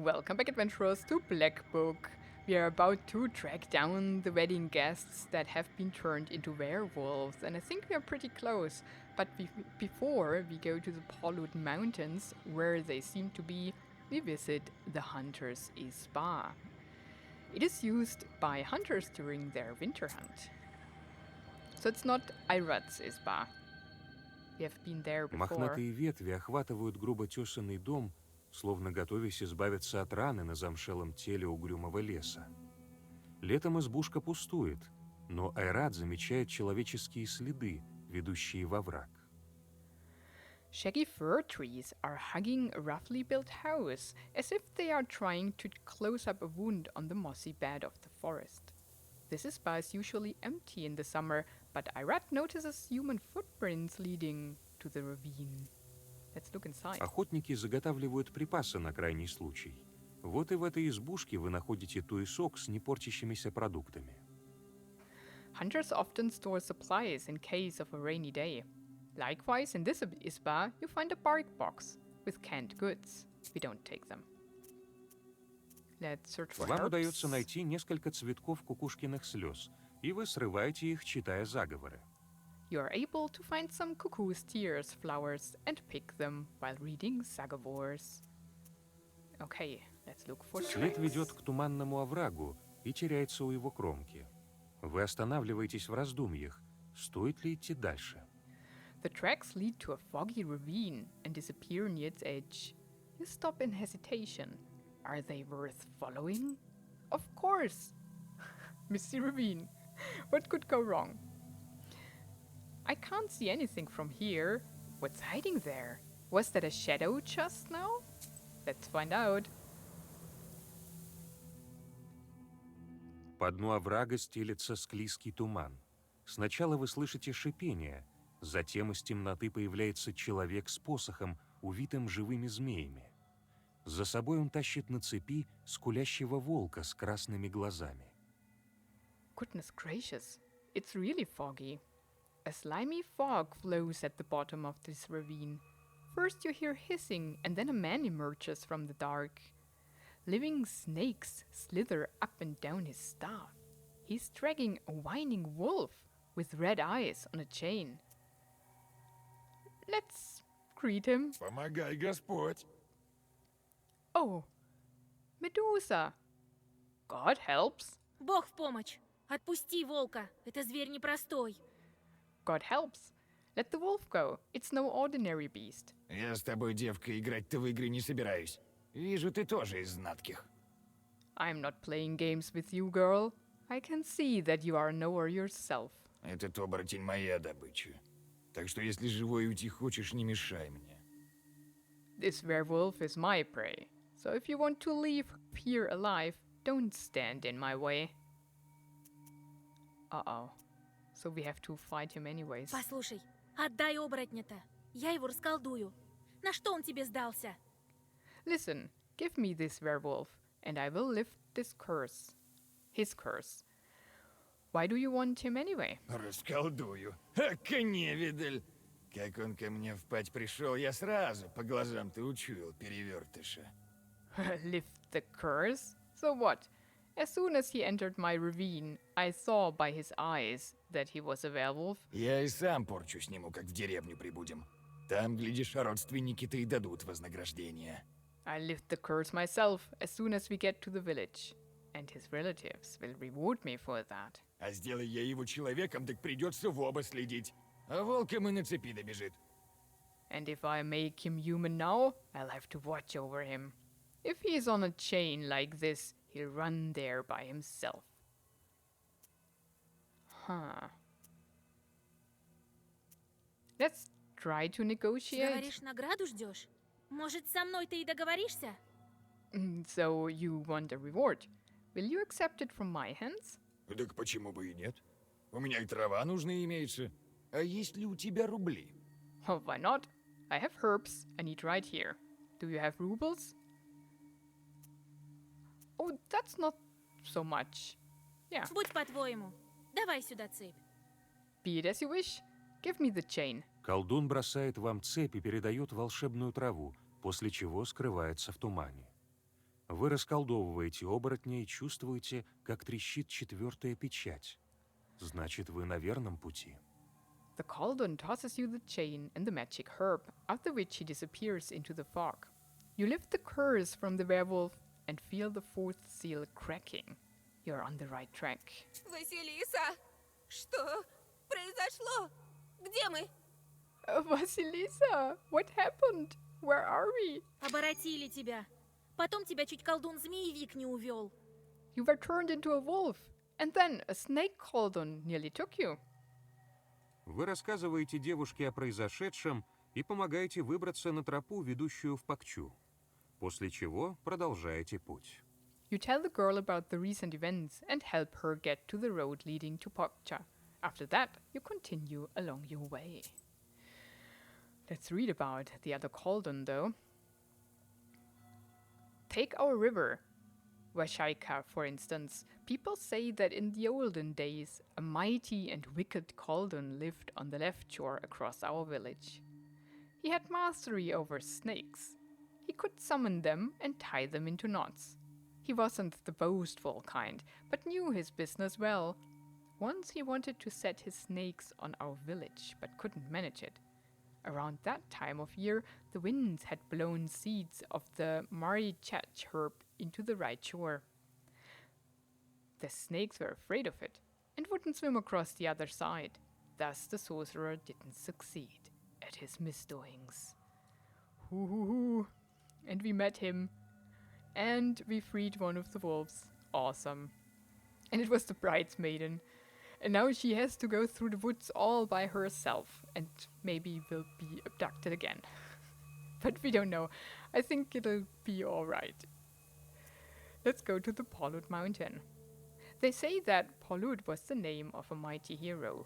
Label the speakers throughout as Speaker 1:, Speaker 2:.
Speaker 1: Welcome back, adventurers, to Black Book. We are about to track down the wedding guests that have been turned into werewolves, and I think we are pretty close. But before we go to the Polud Mountains, where they seem to be, we visit the Hunters' Izba. It is used by hunters during their winter hunt. So it's not Irat's Izba. We have been there before.
Speaker 2: Мохнатые ветви охватывают грубо тесанный дом, словно готовясь избавиться от раны на замшелом теле угрюмого леса. Летом избушка пустует, но Айрат замечает человеческие следы, ведущие во враг.
Speaker 1: Shaggy fir trees are hugging a roughly built house, as if they are trying to close up a wound on the mossy bed of the forest. This Izba is usually empty in the summer, but Irat notices human footprints leading to the ravine. Let's look inside.
Speaker 2: Охотники заготавливают припасы на крайний случай. Вот и в этой избушке вы находите туесок с непортящимися продуктами.
Speaker 1: Hunters often store supplies in case of a rainy day. Likewise, in this Izba, you find a bark box with canned goods. We don't take them. Let's search for
Speaker 2: Вам
Speaker 1: herbs.
Speaker 2: удается найти несколько цветков кукушкиных слез, и вы срываете их, читая заговоры.
Speaker 1: You are able to find some cuckoo's tears flowers and pick them while reading Sagavors. Okay, let's look for
Speaker 2: След
Speaker 1: tracks.
Speaker 2: ведет к туманному оврагу и теряется у его кромки. Вы останавливаетесь в раздумьях, стоит ли идти дальше.
Speaker 1: The tracks lead to a foggy ravine and disappear near its edge. You stop in hesitation. Are they worth following? Of course! Misty ravine. What could go wrong? I can't see anything from here. What's hiding there? Was that a shadow just now? Let's find out.
Speaker 2: По дну оврага стелется склизкий туман. Сначала вы слышите шипение, затем из темноты появляется человек с посохом, увитым живыми змеями. За собой он тащит на цепи скулящего волка с красными глазами.
Speaker 1: Goodness gracious, it's really foggy. A slimy fog flows at the bottom of this ravine. First you hear hissing, and then a man emerges from the dark. Living snakes slither up and down his staff. He's dragging a whining wolf with red eyes on a chain. Let's greet him.
Speaker 3: Помогай, Господь!
Speaker 1: Oh, Medusa. God helps.
Speaker 4: Бог в помощь! Отпусти волка! Это зверь непростой!
Speaker 1: God helps. Let the wolf go. It's no ordinary beast.
Speaker 3: Я с тобой, девка, играть-то в игры не собираюсь. Вижу, ты тоже из знатских.
Speaker 1: I'm not playing games with you, girl. I can see that you are a knower yourself.
Speaker 3: Этот оборотень моя добыча. Так что если живой уйти хочешь, не мешай мне.
Speaker 1: This werewolf is my prey. So if you want to leave here alive, don't stand in my way. Uh-oh. So we have to fight him anyways.
Speaker 4: Послушай, отдай оборотня-то! Я его расколдую! На что он тебе сдался?
Speaker 1: Listen, give me this werewolf, and I will lift this curse. His curse. Why do you want him anyway?
Speaker 3: Расколдую. Ака невидаль! Как он ко мне в пать пришел, я сразу по глазам-то учуял перевертыша.
Speaker 1: Lift the curse? So what? As soon as he entered my ravine, I saw by his eyes that he was a werewolf.
Speaker 3: Я и сам порчу сниму, как в деревню прибудем. Там, глядишь, родственники-то и дадут вознаграждение.
Speaker 1: I'll lift the curse myself as soon as we get to the village. And his relatives will reward me for that.
Speaker 3: А сделай я его человеком, так придется в оба следить. А волком и на цепи добежит.
Speaker 1: And if I make him human now, I'll have to watch over him. If he's on a chain like this, he'll run there by himself. Huh. Let's try to negotiate.
Speaker 4: Говоришь, награду ждешь? Может, со мной ты и договоришься?
Speaker 1: So you want a reward. Will you accept it from my hands?
Speaker 3: Так почему бы и нет? У меня и трава нужная имеется. А есть ли у тебя рубли?
Speaker 1: Oh, why not? I have herbs I need right here. Do you have rubles? Oh, that's not so much. Yeah.
Speaker 4: Будь по-твоему. Давай сюда цепь.
Speaker 1: Be it as you wish. Give me the chain.
Speaker 2: Колдун бросает вам цепь и передает волшебную траву, после чего скрывается в тумане. Вы расколдовываете оборотня и чувствуете, как трещит 4-я печать. Значит, вы на верном пути.
Speaker 1: The Koldun tosses you the chain and the magic herb, after which he disappears into the fog. You lift the curse from the werewolf and feel the 4th seal cracking. You're on the right track.
Speaker 5: Василиса! Что произошло? Где мы?
Speaker 1: Vasilisa, what happened? Where are we?
Speaker 4: Оборотили тебя. Потом тебя чуть колдун-змеевик не увел.
Speaker 1: You were turned into a wolf, and then a snake Koldun nearly took you.
Speaker 2: Вы рассказываете девушке о произошедшем и помогаете выбраться на тропу, ведущую в Пакчу, после чего продолжаете путь.
Speaker 1: You tell the girl about the recent events and help her get to the road leading to Pokcha. After that, you continue along your way. Let's read about the other Koldun, though. Take our river, Vashaika, for instance. People say that in the olden days, a mighty and wicked Koldun lived on the left shore across our village. He had mastery over snakes. He could summon them and tie them into knots. He wasn't the boastful kind, but knew his business well. Once he wanted to set his snakes on our village, but couldn't manage it. Around that time of year, the winds had blown seeds of the marichach herb into the right shore. The snakes were afraid of it and wouldn't swim across the other side. Thus the sorcerer didn't succeed at his misdoings. Hoo hoo hoo. And we met him. And we freed one of the wolves. Awesome. And it was the bridesmaiden. And now she has to go through the woods all by herself and maybe will be abducted again. But we don't know. I think it'll be alright. Let's go to the Polud Mountain. They say that Polud was the name of a mighty hero.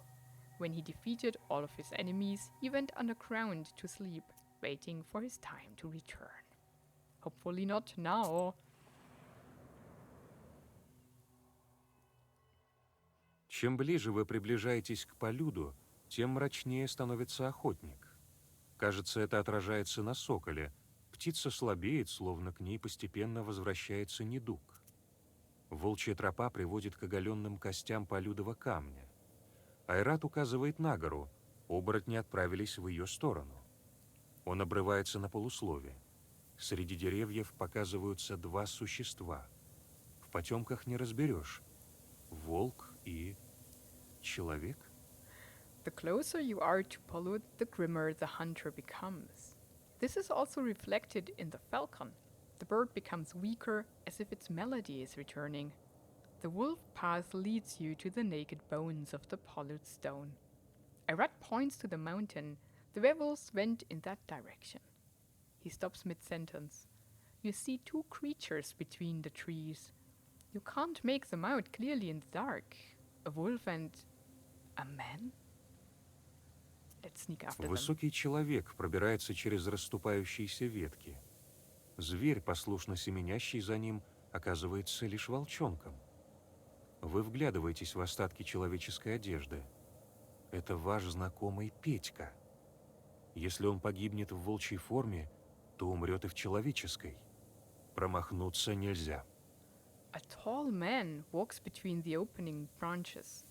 Speaker 1: When he defeated all of his enemies, he went underground to sleep, waiting for his time to return. Hopefully not now.
Speaker 2: Чем ближе вы приближаетесь к Полюду, тем мрачнее становится охотник. Кажется, это отражается на соколе. Птица слабеет, словно к ней постепенно возвращается недуг. Волчья тропа приводит к оголенным костям полюдова камня. Айрат указывает на гору. Оборотни отправились в ее сторону. Он обрывается на полуслове. Среди деревьев показываются два существа. В потемках не разберешь. Волк и человек?
Speaker 1: The closer you are to Polud, the grimmer the hunter becomes. This is also reflected in the falcon. The bird becomes weaker, as if its melody is returning. The wolf path leads you to the naked bones of the Polud stone. Ayrat points to the mountain. The werewolves went in that direction. He stops mid-sentence. You see two creatures between the trees. You can't make them out clearly in the dark. A wolf and a man? Let's sneak after them.
Speaker 2: Высокий человек пробирается через расступающиеся ветки. Зверь, послушно семенящий за ним, оказывается лишь волчонком. Вы вглядываетесь в остатки человеческой одежды. Это ваш знакомый Петька. Если он погибнет в волчьей форме, то умрет и в человеческой. Промахнуться нельзя.
Speaker 1: A tall man walks between the opening branches.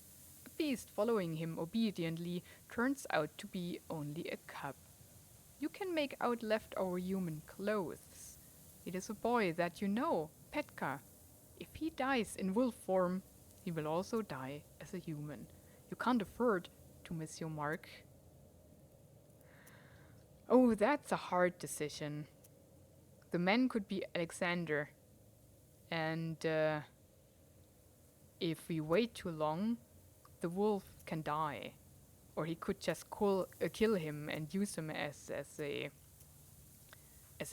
Speaker 1: A beast following him obediently turns out to be only a cub. You can make out leftover human clothes. It is a boy that you know, Petka. If he dies in wolf form, he will also die as a human. You can't afford to miss your mark. Oh, that's a hard decision. The man could be Alexander. And if we wait too long, the wolf can die. Or he could just kill him and use him as a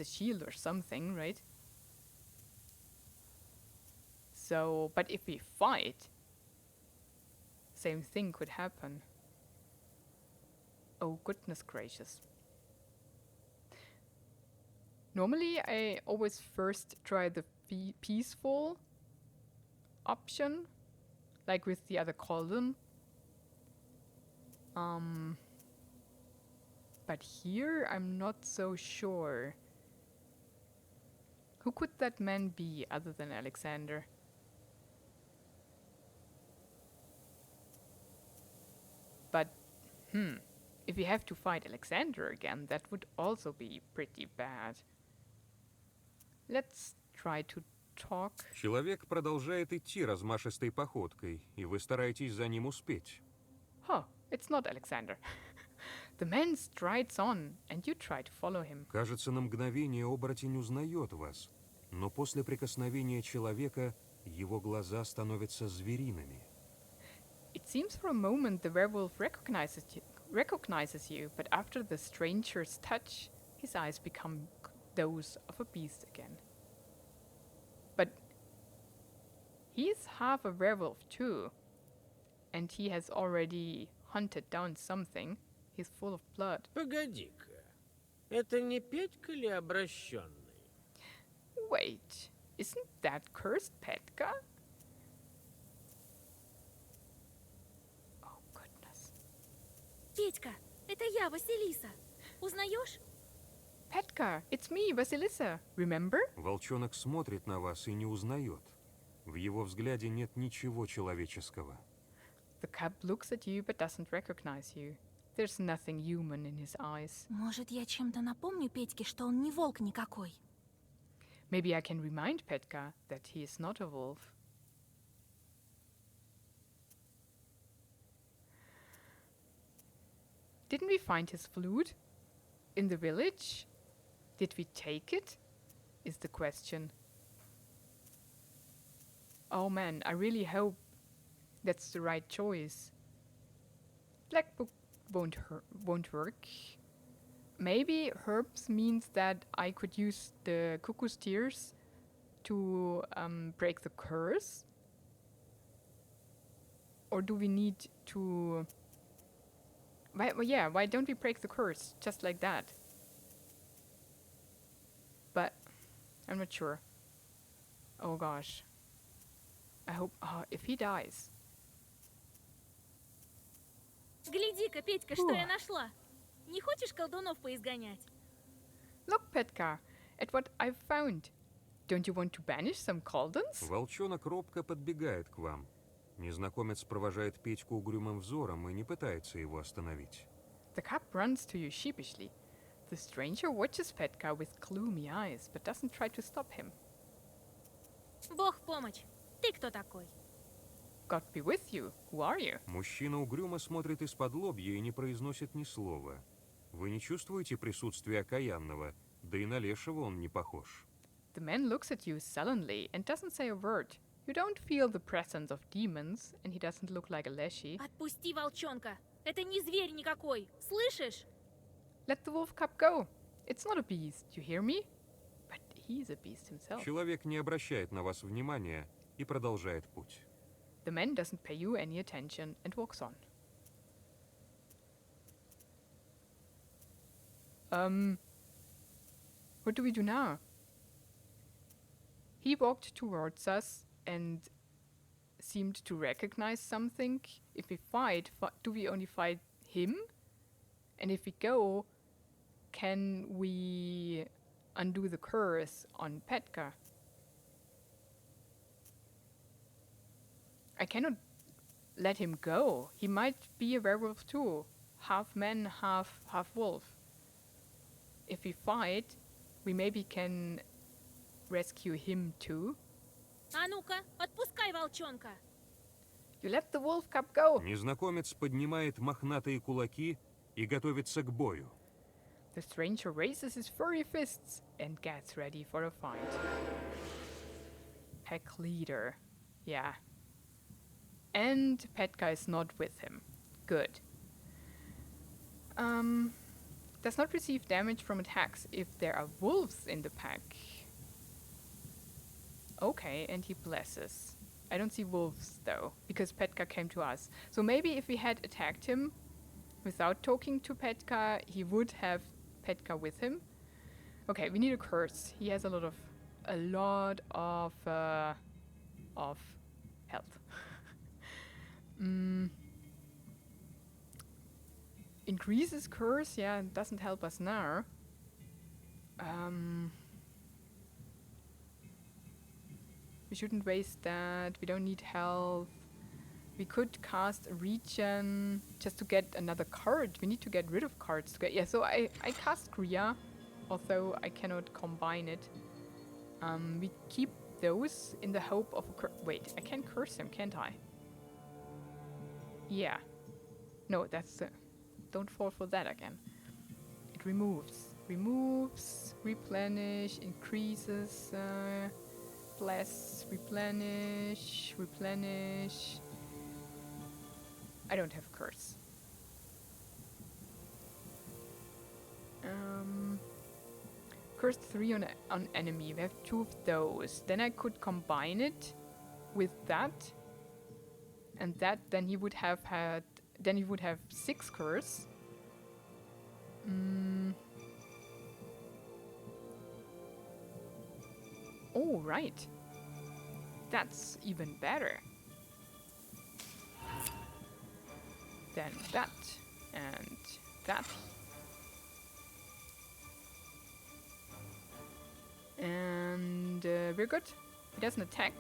Speaker 1: shield or something, right? So, but if we fight, same thing could happen. Oh, goodness gracious. Normally, I always first try the peaceful option, like with the other Koldun. But here, I'm not so sure. Who could that man be other than Alexander? But, if we have to fight Alexander again, that would also be pretty bad. Let's try to talk.
Speaker 2: Человек продолжает идти размашистой походкой, и вы стараетесь за ним успеть.
Speaker 1: Huh, it's not Alexander. The man strides on, and you try to follow him.
Speaker 2: Кажется, на мгновение оборотень узнает вас, но после прикосновения человека его глаза становятся звериными.
Speaker 1: It seems for a moment the werewolf recognizes you, but after the stranger's touch, his eyes become those of a beast again. But he's half a werewolf too, and he has already hunted down something. He's full of blood.
Speaker 6: Погоди-ка, это не Петька ли обращенный?
Speaker 1: Wait, isn't that cursed Petka? Oh, goodness.
Speaker 4: Петька, это я, Василиса. Узнаешь?
Speaker 1: Petka, it's me, Vasilisa. Remember?
Speaker 2: Волчонок смотрит на вас и не узнает. В его взгляде нет ничего человеческого.
Speaker 1: The cub looks at you but doesn't recognize you. There's nothing human in his eyes.
Speaker 4: Может, я чем-то напомню Петьке, что он не волк никакой?
Speaker 1: Maybe I can remind Petka that he is not a wolf. Didn't we find his flute in the village? Did we take it? Is the question. Oh man, I really hope that's the right choice. Black book won't work. Maybe herbs means that I could use the cuckoo's tears to break the curse? Or do we need to... why don't we break the curse just like that? But I'm not sure. Oh gosh. I hope... if he dies...
Speaker 4: Гляди-ка, Петька, что я нашла. Не хочешь колдунов поизгонять?
Speaker 1: Look, Petka, at what I've found. Don't you want to banish some cauldrons?
Speaker 2: Волчонок робко подбегает к вам. Незнакомец провожает Петьку угрюмым взором и не пытается его остановить.
Speaker 1: The cub runs to you sheepishly. The stranger watches Petka with gloomy eyes, but doesn't try to stop him.
Speaker 4: Бог в помощь. Ты кто такой?
Speaker 1: God be with you. Who are you?
Speaker 2: Мужчина угрюмо смотрит из-под лобья и не произносит ни слова. Вы не чувствуете присутствия окаянного, да и на лешего он не похож.
Speaker 1: The man looks at you sullenly and doesn't say a word. You don't feel the presence of demons, and he doesn't look like a leshy.
Speaker 4: Отпусти волчонка. Это не зверь никакой. Слышишь?
Speaker 1: Let the wolf cub go. It's not a beast, you hear me? But he's a beast himself.
Speaker 2: Человек не обращает на вас внимания и продолжает путь.
Speaker 1: The man doesn't pay you any attention and walks on. What do we do now? He walked towards us and seemed to recognize something. If we fight, do we only fight him? And if we go, can we undo the curse on Petka? I cannot let him go. He might be a werewolf too. Half man, half wolf. If we fight, we maybe can rescue him too.
Speaker 4: А ну-ка, отпускай волчонка.
Speaker 1: You let the wolf cub go.
Speaker 2: Незнакомец поднимает мохнатые кулаки и готовится к бою.
Speaker 1: The stranger raises his furry fists and gets ready for a fight. Pack leader. Yeah. And Petka is not with him. Good. Does not receive damage from attacks if there are wolves in the pack. Okay, and he blesses. I don't see wolves though, because Petka came to us. So maybe if we had attacked him without talking to Petka, he would have Petka with him. Okay, we need a curse. He has a lot of health. Increases curse, yeah, it doesn't help us now. We shouldn't waste that. We don't need health. We could cast a regen just to get another card. We need to get rid of cards to get... Yeah, so I cast Kriya, although I cannot combine it. We keep those in the hope of... Wait, I can curse him, can't I? Yeah. No, that's... don't fall for that again. It removes. Removes, replenish, increases, bless, replenish, replenish. I don't have curse. Curse 3 on enemy. We have 2 of those. Then I could combine it with that, and that. Then he would have had. Then he would have 6 curse. Oh right. That's even better. Then that, and that. And we're good. He doesn't attack.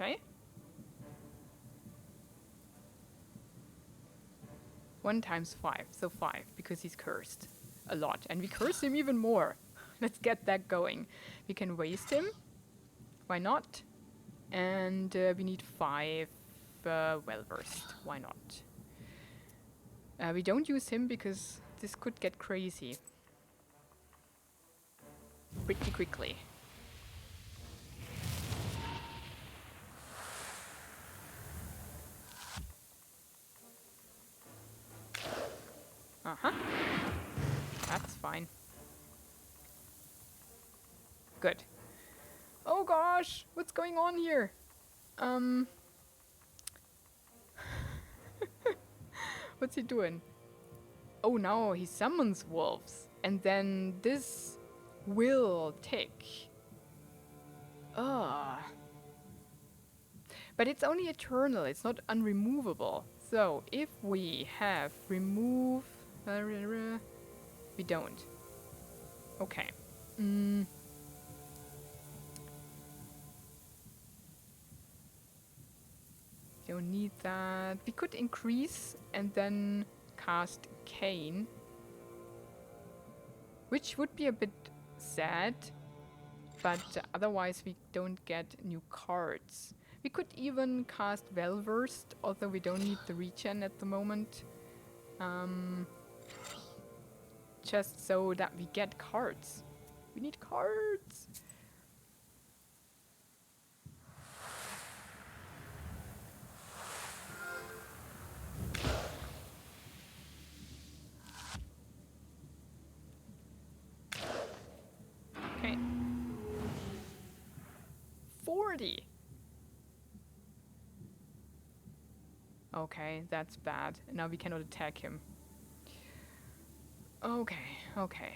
Speaker 1: Okay. 1 times 5, so 5, because he's cursed a lot. And we curse him even more. Let's get that going. We can waste him. Why not? And we need 5 well-versed. Why not? We don't use him because this could get crazy pretty quickly. Uh-huh. That's fine. Good. Oh gosh, what's going on here? What's he doing? Oh no, he summons wolves. And then this will tick. Ugh. But it's only eternal, it's not unremovable. So if we have remove... we don't. Okay. Don't need that. We could increase and then cast Cane, which would be a bit sad, but otherwise we don't get new cards. We could even cast Well-Versed, although we don't need the regen at the moment. Just so that we get cards. We need cards! Okay. 40! Okay, that's bad. Now we cannot attack him. Okay, okay.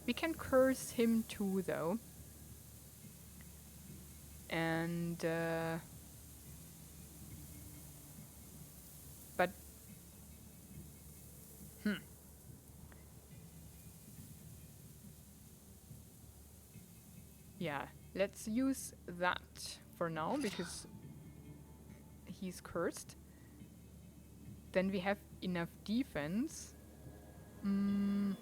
Speaker 1: We can curse him too, though. And, but... Yeah, let's use that for now, because he's cursed. Then we have enough defense. And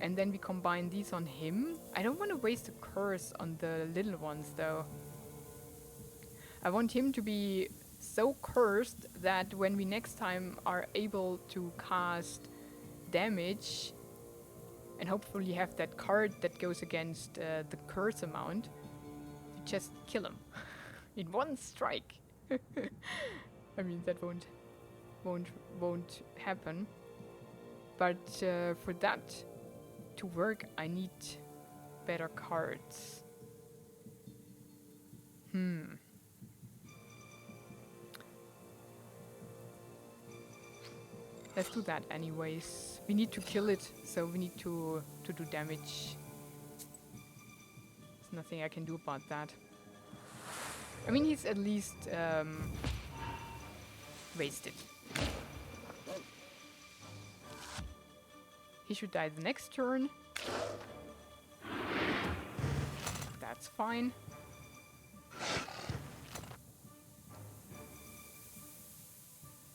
Speaker 1: then we combine these on him. I don't want to waste a curse on the little ones, though. I want him to be so cursed that when we next time are able to cast damage, and hopefully have that card that goes against the curse amount, we just kill him in one strike. I mean, that won't happen. But for that to work, I need better cards. Let's do that anyways. We need to kill it, so we need to do damage. There's nothing I can do about that. I mean, he's at least wasted. He should die the next turn. That's fine.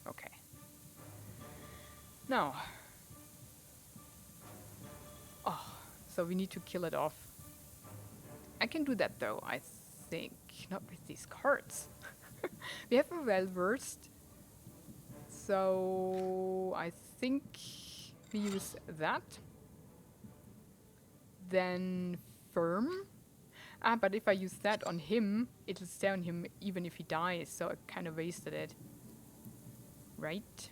Speaker 1: Okay. Now. Oh, so we need to kill it off. I can do that though, I think. Not with these cards. We have a well-versed. So I think we use that. Then firm. Ah, but if I use that on him, it'll stay on him even if he dies, so I kind of wasted it. Right?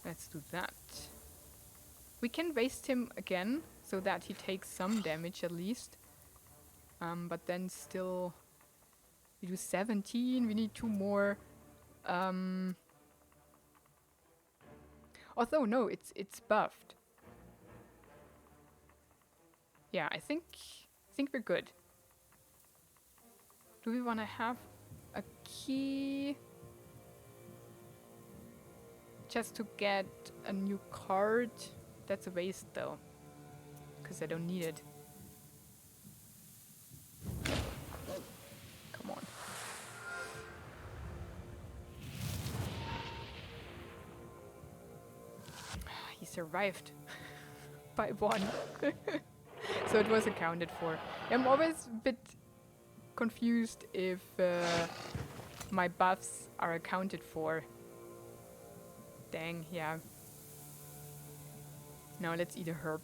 Speaker 1: Let's do that. We can waste him again, so that he takes some damage at least. But then still... We do 17, we need 2 more. Although, no, it's buffed. Yeah, I think we're good. Do we want to have a key? Just to get a new card? That's a waste, though. Because I don't need it. Come on. He survived. By 1. So it was accounted for. I'm always a bit confused if my buffs are accounted for. Dang, yeah. Now let's eat a herb.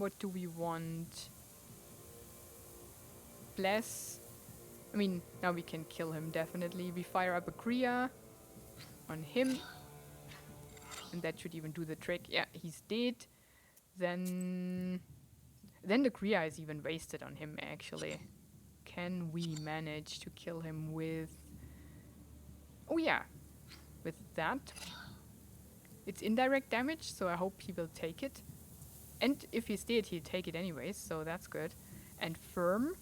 Speaker 1: What do we want? Bless. I mean, now we can kill him, definitely. We fire up a Kriya on him. And that should even do the trick. Yeah, he's dead. Then the Kriya is even wasted on him, actually. Can we manage to kill him with... Oh yeah, with that. It's indirect damage, so I hope he will take it. And if he's dead, he'll take it anyways, so that's good. And firm.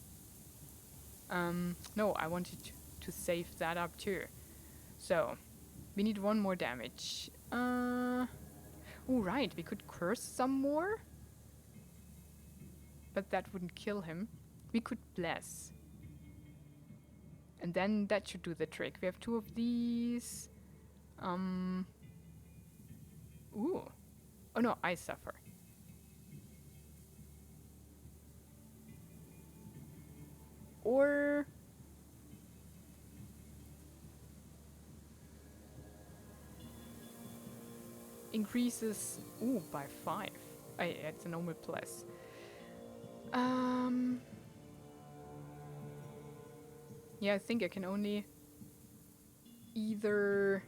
Speaker 1: No, I wanted to save that up too. So, we need 1 more damage. Oh right, we could curse some more. But that wouldn't kill him. We could bless. And then that should do the trick. We have 2 of these. Ooh. Oh no, I suffer. Or... increases... Ooh, by 5. It's a normal plus. Yeah, I think I can only... either...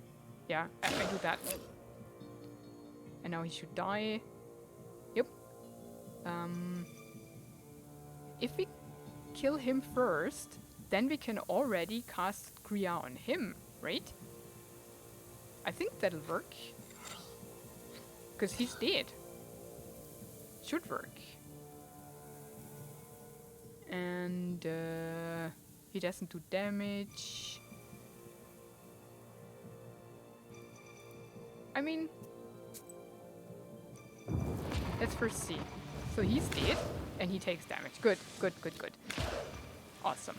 Speaker 1: Yeah, I do that. And now he should die. Yep. If we kill him first, then we can already cast Kriya on him, right? I think that'll work. Because he's dead. Should work. And he doesn't do damage. I mean... let's first see. So he's dead, and he takes damage. Good, good, good, good. Awesome.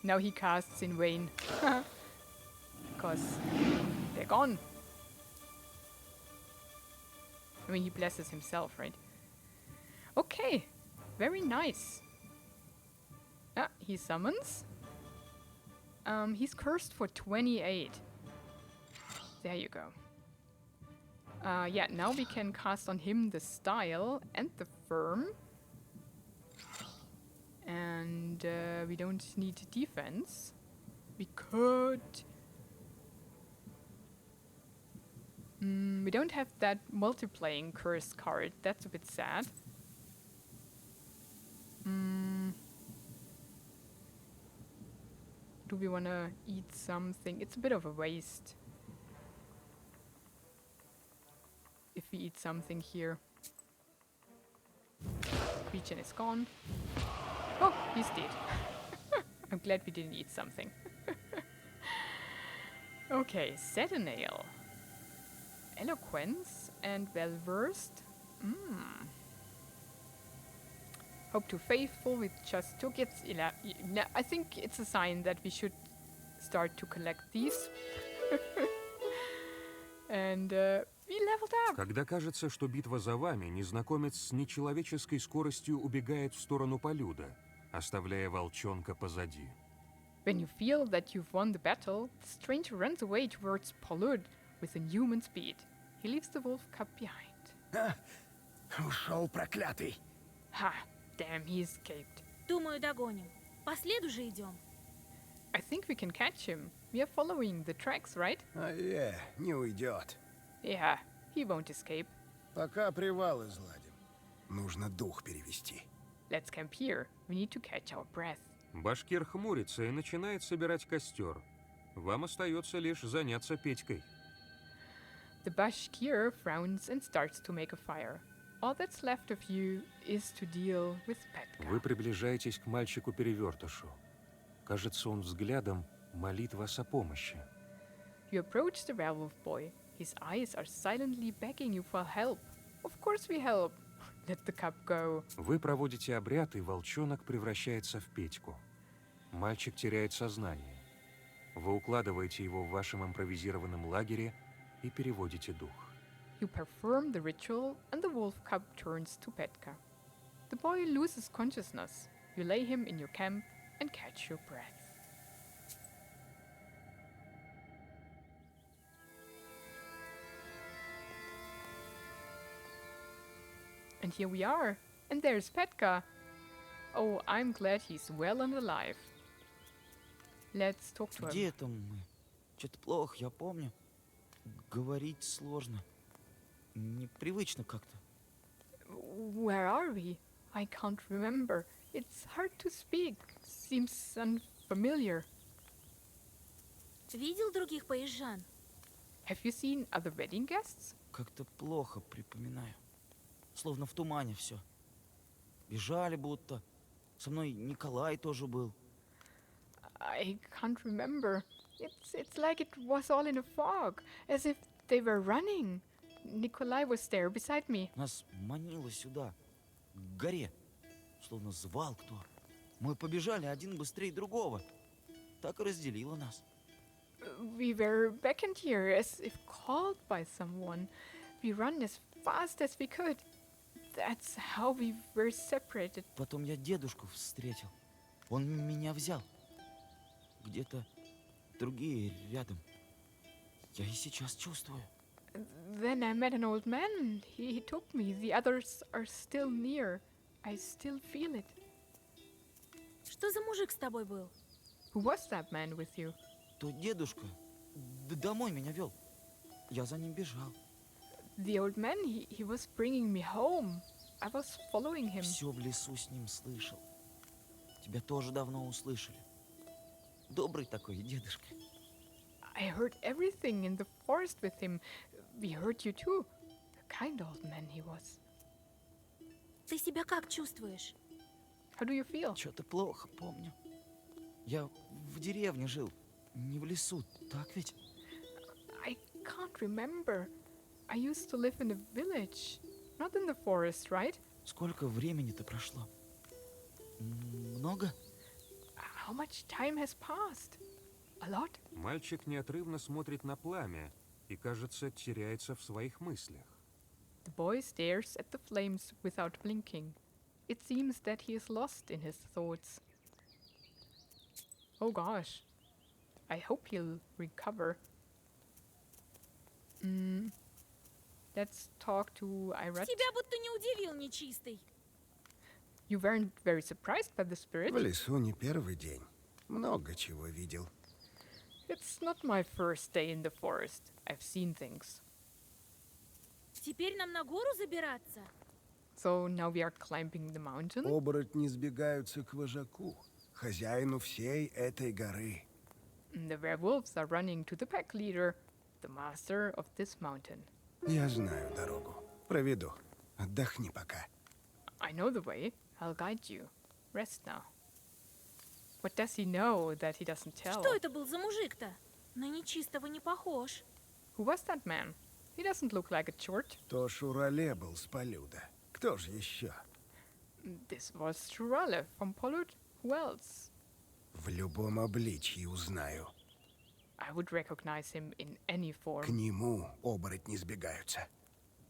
Speaker 1: Now he casts in vain. Because they're gone. I mean, he blesses himself, right? Okay, very nice. Ah, he summons. He's cursed for 28. There you go. Yeah, now we can cast on him the style and the firm. And we don't need defense. We could... We don't have that multiplaying curse card. That's a bit sad. Do we want to eat something? It's a bit of a waste if we eat something here. Regen is gone. Oh, he's dead. I'm glad we didn't eat something. Okay, set a nail. Eloquence and well-versed. Hope to faithful with just 2 gifts. I think it's a sign that we should start to collect these. And we leveled up.
Speaker 2: Когда кажется, что битва за вами, незнакомец с нечеловеческой скоростью убегает в сторону полюда, оставляя волчонка позади.
Speaker 1: When you feel that you've won the battle, the stranger runs away towards Polud with inhuman speed. He leaves the wolf cub behind.
Speaker 3: Ушел проклятый.
Speaker 1: Ha! Damn, he escaped.
Speaker 4: Думаю, догоним. По следу же идем.
Speaker 1: I think we can catch him. We are following the tracks, right?
Speaker 3: Не уйдет.
Speaker 1: Yeah, he won't escape.
Speaker 3: Пока привал изладим. Нужно дух перевести.
Speaker 1: Let's camp here. We need to catch our breath.
Speaker 2: Башкир хмурится и начинает собирать костер. Вам остается лишь заняться Петькой.
Speaker 1: The Bashkir frowns and starts to make a fire. All that's left of you is to deal with Petka.
Speaker 2: Вы приближаетесь к мальчику-перевертышу. Кажется, он взглядом молит вас о помощи.
Speaker 1: You approach the werewolf boy. His eyes are silently begging you for help. Of course we help. Let the cup go.
Speaker 2: Вы проводите обряд, и волчонок превращается в Петьку. Мальчик теряет сознание. Вы укладываете его в вашем импровизированном лагере и переводите дух.
Speaker 1: You perform the ritual, and the wolf cub turns to Petka. The boy loses consciousness. You lay him in your camp and catch your breath. And here we are. And there's Petka. Oh, I'm glad he's well and alive. Let's talk to him.
Speaker 7: Где это мы? Что-то плохо, я помню. Говорить сложно. Непривычно как-то.
Speaker 1: Where are we? I can't remember. It's hard to speak. Seems unfamiliar.
Speaker 4: Видел других поезжан?
Speaker 1: Have you seen other wedding guests?
Speaker 7: Как-то плохо припоминаю. Словно в тумане все. Бежали будто. Со мной Николай тоже был.
Speaker 1: I can't remember. It's like it was all in a fog, as if they were running. Nikolai was there beside me.
Speaker 7: Нас манило сюда, к горе. Словно звал кто. Мы побежали один быстрее другого. Так и разделило нас.
Speaker 1: We were beckoned here as if called by someone. We ran as fast as we could. That's how we were separated.
Speaker 7: Потом я дедушку встретил. Он меня взял. Где-то другие рядом. Я и сейчас чувствую.
Speaker 1: Then I met an old man. He took me. The others are still near. I still feel it.
Speaker 4: Что за мужик с тобой был?
Speaker 1: Who was that man with you?
Speaker 7: То дедушка домой меня вел. Я за ним бежал.
Speaker 1: The old man, he was bringing me home. I was following him.
Speaker 7: Все в лесу с ним слышал. Тебя тоже давно услышали. Добрый такой дедушка.
Speaker 1: I heard everything in the forest with him. We heard you too. A kind old man he was.
Speaker 4: Ты себя как чувствуешь?
Speaker 1: How do you feel?
Speaker 7: Что-то плохо помню. Я в деревне жил, не в лесу, так ведь?
Speaker 1: I can't remember. I used to live in a village, not in the forest, right?
Speaker 7: Сколько времени-то прошло? Много?
Speaker 1: How much time has passed? A lot?
Speaker 2: Мальчик неотрывно смотрит на пламя и, кажется, теряется в своих мыслях.
Speaker 1: The boy stares at the flames without blinking. It seems that he is lost in his thoughts. Oh gosh. I hope he'll recover. Let's talk to Irat.
Speaker 4: Тебя будто не удивил нечистый.
Speaker 1: You weren't very surprised by the spirit?
Speaker 3: В лесу не первый день. Много чего видел.
Speaker 1: It's not my first day in the forest. I've seen things.
Speaker 4: Теперь нам на гору забираться?
Speaker 1: So now we are climbing the mountain.
Speaker 8: Оборотни сбегаются к вожаку, хозяину всей этой горы.
Speaker 1: The werewolves are running to the pack leader, the master of this mountain.
Speaker 8: Я знаю дорогу. Проведу. Отдохни пока.
Speaker 1: I know the way. I'll guide you. Rest now. What does he know that he doesn't tell?
Speaker 4: Что это был за мужик-то? На нечистого не похож.
Speaker 1: Who was that man? He doesn't look like a chort.
Speaker 8: То Шурале был с Полюда. Кто же еще?
Speaker 1: This was Shurale from Polud. Who else?
Speaker 8: В любом обличье узнаю.
Speaker 1: I would recognize him in any
Speaker 8: К
Speaker 1: form.
Speaker 8: нему оборотни сбегаются.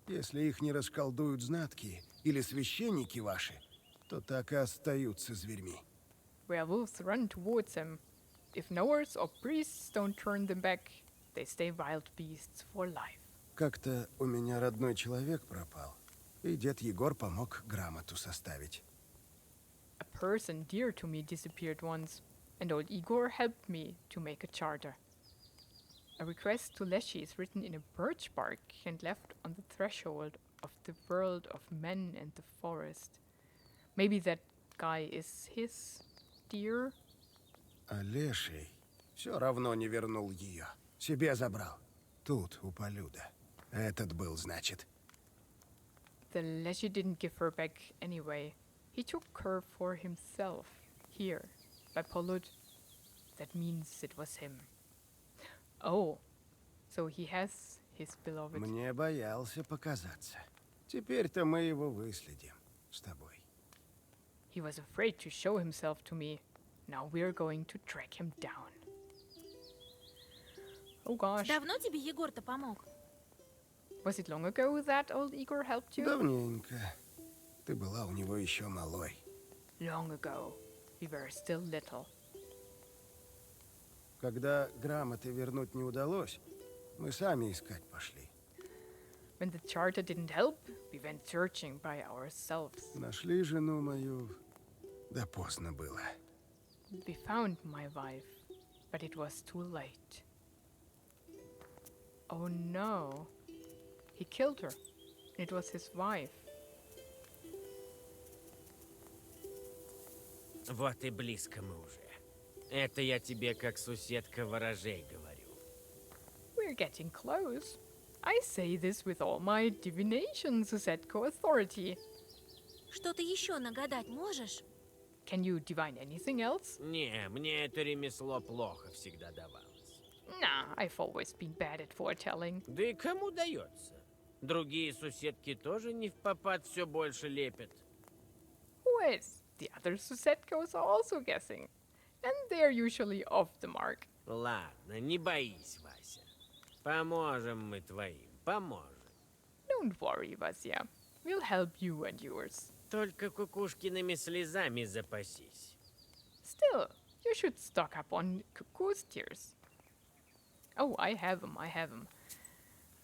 Speaker 8: Если их не расколдуют знатки или священники ваши, то так и остаются зверьми.
Speaker 1: Werewolves run towards him. If knowers or priests don't turn them back, they stay wild beasts for life.
Speaker 8: Как-то у меня родной человек пропал, и дед Егор помог грамоту составить.
Speaker 1: A person dear to me disappeared once, and old Igor helped me to make a charter. A request to Leshy is written in a birch bark and left on the threshold of the world of men and the forest. Maybe that guy is his dear?
Speaker 8: А Леший все равно не вернул ее. Себе забрал. Тут, у Полюда. Этот был, значит.
Speaker 1: The Leshy didn't give her back anyway. He took her for himself. Here, by Polud. That means it was him. Oh, so he has his beloved.
Speaker 8: Мне боялся показаться. Теперь-то мы его выследим с тобой.
Speaker 1: He was afraid to show himself to me. Now we're going to track him down. Oh gosh.
Speaker 4: Давно тебе Егор-то помог?
Speaker 1: Was it long ago that old Igor helped you?
Speaker 8: Давненько. Ты была у него еще малой.
Speaker 1: Long ago. We were still little.
Speaker 8: Когда грамоты вернуть не удалось, мы сами искать пошли.
Speaker 1: When the charter didn't help, we went searching by ourselves.
Speaker 8: Нашли жену мою, да поздно было.
Speaker 1: We found my wife, but it was too late. Oh no. He killed her. It was his wife.
Speaker 6: Вот и близко мы уже. Это я тебе как суседка ворожей говорю.
Speaker 1: We're getting close. I say this with all my divination Susetko authority.
Speaker 4: Что-то еще нагадать можешь?
Speaker 1: Can you divine anything else?
Speaker 6: Не, мне это ремесло плохо всегда давалось.
Speaker 1: Nah, I've always been bad at foretelling.
Speaker 6: Да и кому дается? Другие суседки тоже не впопад все больше лепят.
Speaker 1: Who is? The other Susetkos are also guessing. And they're usually off the mark.
Speaker 6: Ладно, не боись, Вася. Поможем мы твоим, поможем.
Speaker 1: Don't worry, Vasya. We'll help you and yours.
Speaker 6: Только кукушкиными слезами запасись.
Speaker 1: Still, you should stock up on cuckoo's tears. Oh, I have them.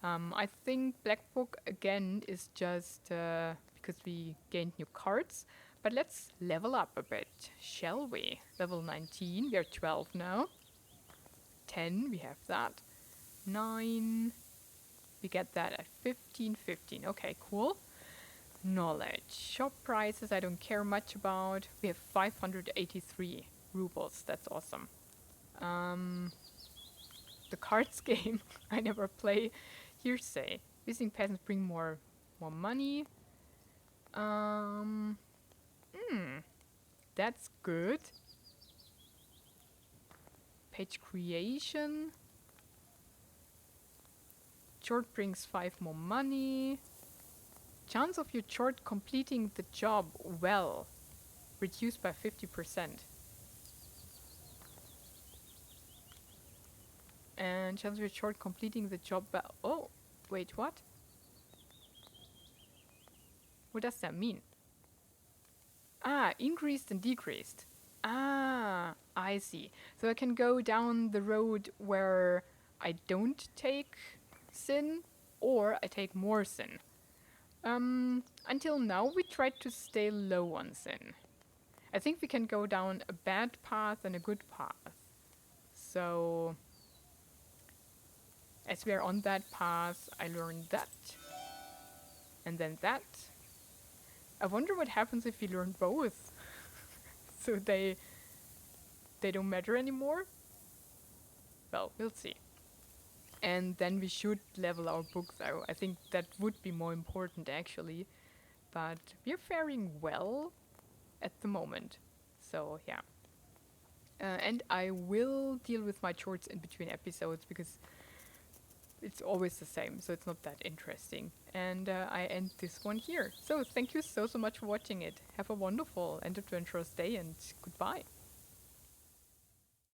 Speaker 1: I think Black Book again is just because we gained new cards. But let's level up a bit, shall we? Level 19, we are 12 now. 10, we have that. 9, we get that at 15. Okay, cool. Knowledge. Shop prices I don't care much about. We have 583 rubles. That's awesome. The cards game I never play. Hearsay. Visiting peasants bring more money. That's good. Page creation. Chort brings 5 more money. Chance of your chort completing the job well. Reduced by 50%. And chance of your chort completing the job well. Oh, wait, what? What does that mean? Ah, increased and decreased. Ah, I see. So I can go down the road where I don't take sin or I take more sin. Until now we tried to stay low on sin. I think we can go down a bad path and a good path. So, as we are on that path, I learned that. And then that. I wonder what happens if we learn both. So they don't matter anymore? Well, we'll see. And then we should level our books. I think that would be more important actually. But we're faring well at the moment. So yeah. And I will deal with my shorts in between episodes because it's always the same, so it's not that interesting. And I end this one here. So thank you so much for watching it. Have a wonderful and adventurous day, and goodbye.